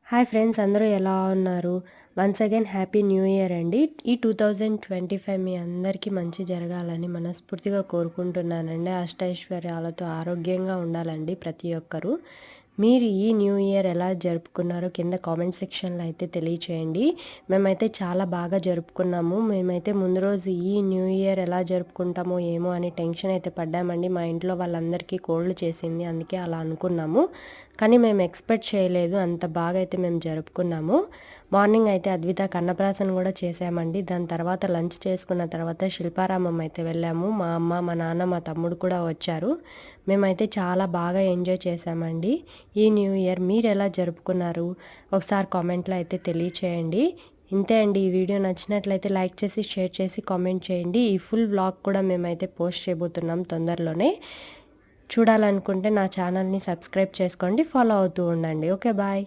Hi friends, అందరూ ఎలా ఉన్నారు? Once again happy new year అండి. ఈ 2025 మీ అందరికీ మంచి జరగాలని మనస్ఫూర్తిగా కోరుకుంటున్నానండి. అష్టైశ్వర్యాలతో ఆరోగ్యంగా ఉండాలండి ప్రతి ఒక్కరూ. మీరు ఈ న్యూ ఇయర్ ఎలా జరుపుకున్నారో కింద కామెంట్ సెక్షన్లో అయితే తెలియచేయండి. మేమైతే చాలా బాగా జరుపుకున్నాము. మేమైతే ముందు రోజు ఈ న్యూ ఇయర్ ఎలా జరుపుకుంటామో ఏమో అని టెన్షన్ అయితే పడ్డామండి. మా ఇంట్లో వాళ్ళందరికీ కోల్డ్ చేసింది, అందుకే అలా అనుకున్నాము. కానీ మేము ఎక్స్పెక్ట్ చేయలేదు అంత బాగా అయితే మేము జరుపుకున్నాము. మార్నింగ్ అయితే అద్వితకి అన్నప్రాసన కూడా చేసామండి. దాని తర్వాత లంచ్ చేసుకున్న తర్వాత శిల్పారామం అయితే వెళ్ళాము. మా అమ్మ, మా నాన్న, మా తమ్ముడు కూడా వచ్చారు. మేమైతే చాలా బాగా ఎంజాయ్ చేసామండి ఈ న్యూ ఇయర్. మీరు ఎలా జరుపుకున్నారు ఒకసారి కామెంట్లో అయితే తెలియచేయండి. ఇంతే అండి. ఈ వీడియో నచ్చినట్లయితే లైక్ చేసి, షేర్ చేసి, కామెంట్ చేయండి. ఈ ఫుల్ వ్లాగ్ కూడా మేమైతే పోస్ట్ చేయబోతున్నాం తొందరలోనే. చూడాలనుకుంటే నా ఛానల్ని సబ్స్క్రైబ్ చేసుకోండి, ఫాలో అవుతూ ఉండండి. Okay, bye.